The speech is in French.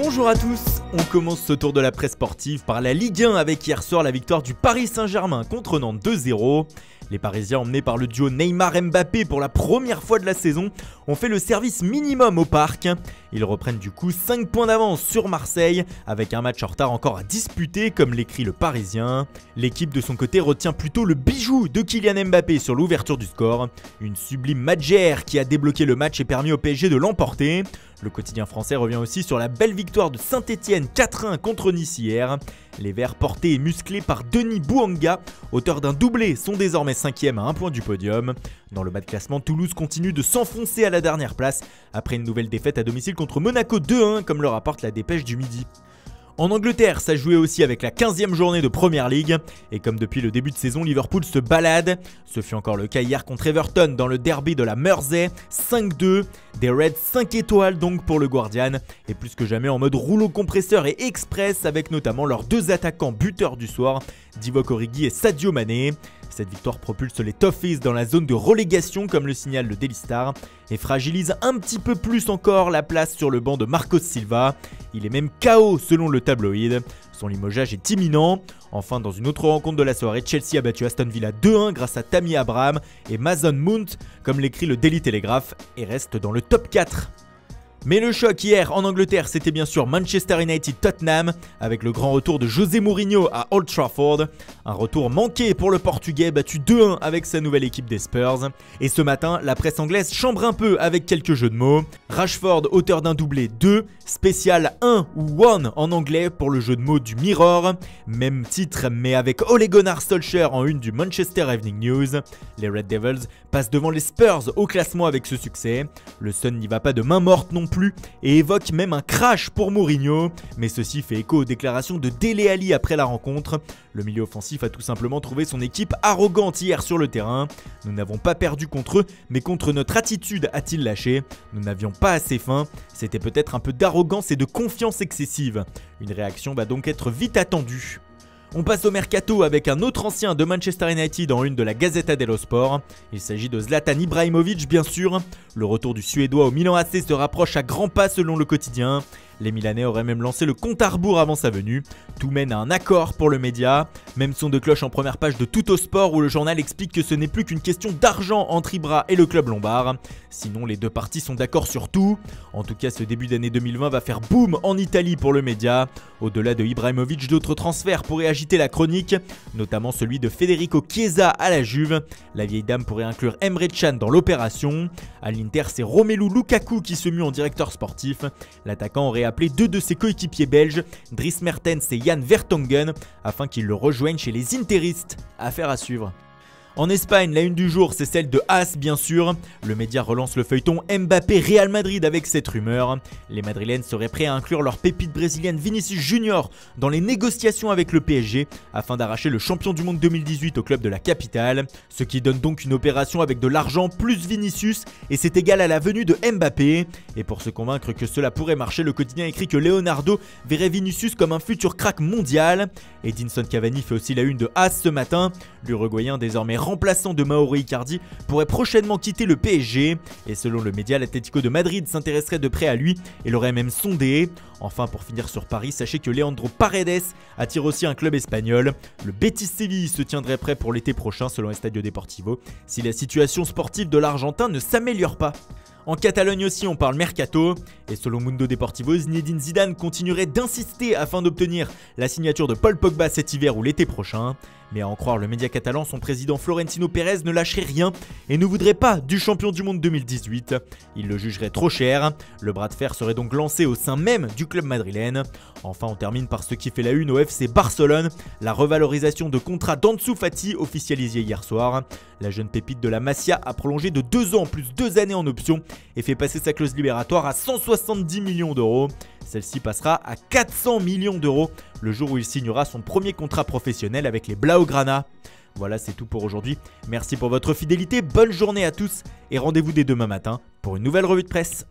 Bonjour à tous, on commence ce tour de la presse sportive par la Ligue 1 avec hier soir la victoire du Paris Saint-Germain contre Nantes 2-0. Les Parisiens emmenés par le duo Neymar-Mbappé pour la première fois de la saison ont fait le service minimum au parc. Ils reprennent du coup 5 points d'avance sur Marseille avec un match en retard encore à disputer comme l'écrit le Parisien. L'équipe de son côté retient plutôt le bijou de Kylian Mbappé sur l'ouverture du score. Une sublime Madjer qui a débloqué le match et permis au PSG de l'emporter. Le quotidien français revient aussi sur la belle victoire de Saint-Etienne 4-1 contre Nice hier. Les Verts portés et musclés par Denis Bouanga, auteur d'un doublé, sont désormais 5e à 1 point du podium. Dans le bas de classement, Toulouse continue de s'enfoncer à la dernière place après une nouvelle défaite à domicile contre Monaco 2-1 comme le rapporte la dépêche du midi. En Angleterre, ça jouait aussi avec la 15e journée de Premier League. Et comme depuis le début de saison, Liverpool se balade. Ce fut encore le cas hier contre Everton dans le derby de la Mersey. 5-2. Des Reds 5 étoiles donc pour le Guardian. Et plus que jamais en mode rouleau compresseur et express avec notamment leurs deux attaquants buteurs du soir, Divock Origi et Sadio Mané. Cette victoire propulse les Toffees dans la zone de relégation comme le signale le Daily Star et fragilise un petit peu plus encore la place sur le banc de Marcos Silva. Il est même KO selon le tabloïd. Son limogeage est imminent. Enfin, dans une autre rencontre de la soirée, Chelsea a battu Aston Villa 2-1 grâce à Tammy Abraham et Mason Mount, comme l'écrit le Daily Telegraph, et reste dans le top 4. Mais le choc hier en Angleterre, c'était bien sûr Manchester United-Tottenham avec le grand retour de José Mourinho à Old Trafford. Un retour manqué pour le Portugais battu 2-1 avec sa nouvelle équipe des Spurs. Et ce matin, la presse anglaise chambre un peu avec quelques jeux de mots. Rashford, auteur d'un doublé 2, spécial 1 ou 1 en anglais pour le jeu de mots du Mirror. Même titre mais avec Ole Gunnar Solskjaer en une du Manchester Evening News. Les Red Devils passent devant les Spurs au classement avec ce succès. Le Sun n'y va pas de main morte non plus et évoque même un crash pour Mourinho, mais ceci fait écho aux déclarations de Dele Alli après la rencontre. Le milieu offensif a tout simplement trouvé son équipe arrogante hier sur le terrain. Nous n'avons pas perdu contre eux, mais contre notre attitude, a-t-il lâché. Nous n'avions pas assez faim, c'était peut-être un peu d'arrogance et de confiance excessive. Une réaction va donc être vite attendue. On passe au mercato avec un autre ancien de Manchester United en une de la Gazzetta dello Sport. Il s'agit de Zlatan Ibrahimovic bien sûr. Le retour du Suédois au Milan AC se rapproche à grands pas selon le quotidien. Les Milanais auraient même lancé le compte à rebours avant sa venue. Tout mène à un accord pour le média. Même son de cloche en première page de Tuttosport où le journal explique que ce n'est plus qu'une question d'argent entre Ibra et le club lombard. Sinon les deux parties sont d'accord sur tout. En tout cas ce début d'année 2020 va faire boom en Italie pour le média. Au-delà de Ibrahimovic, d'autres transferts pourraient agiter la chronique, notamment celui de Federico Chiesa à la Juve. La vieille dame pourrait inclure Emre Can dans l'opération. À l'Inter, c'est Romelu Lukaku qui se mue en directeur sportif. L'attaquant aurait appelé deux de ses coéquipiers belges, Dries Mertens et Jan Vertonghen, afin qu'ils le rejoignent chez les Interistes. Affaire à suivre. En Espagne, la une du jour, c'est celle de AS bien sûr. Le média relance le feuilleton Mbappé-Real Madrid avec cette rumeur. Les Madrilènes seraient prêts à inclure leur pépite brésilienne Vinicius Junior dans les négociations avec le PSG afin d'arracher le champion du monde 2018 au club de la capitale. Ce qui donne donc une opération avec de l'argent plus Vinicius et c'est égal à la venue de Mbappé. Et pour se convaincre que cela pourrait marcher, le quotidien écrit que Leonardo verrait Vinicius comme un futur crack mondial. Edinson Cavani fait aussi la une de AS ce matin. L'Uruguayen désormais remplaçant de Mauro Icardi pourrait prochainement quitter le PSG et selon le média, l'Atlético de Madrid s'intéresserait de près à lui et l'aurait même sondé. Enfin pour finir sur Paris, sachez que Leandro Paredes attire aussi un club espagnol. Le Betis Séville se tiendrait prêt pour l'été prochain selon Estadio Deportivo si la situation sportive de l'Argentin ne s'améliore pas. En Catalogne aussi on parle mercato et selon Mundo Deportivo, Zinedine Zidane continuerait d'insister afin d'obtenir la signature de Paul Pogba cet hiver ou l'été prochain. Mais à en croire le média catalan, son président Florentino Pérez ne lâcherait rien et ne voudrait pas du champion du monde 2018. Il le jugerait trop cher. Le bras de fer serait donc lancé au sein même du club madrilène. Enfin on termine par ce qui fait la une au FC Barcelone, la revalorisation de contrat d'Ansu Fati officialisée hier soir. La jeune pépite de la Masia a prolongé de 2 ans plus 2 années en option et fait passer sa clause libératoire à 170 millions d'euros. Celle-ci passera à 400 millions d'euros le jour où il signera son premier contrat professionnel avec les Blaugrana. Voilà, c'est tout pour aujourd'hui. Merci pour votre fidélité, bonne journée à tous et rendez-vous dès demain matin pour une nouvelle revue de presse.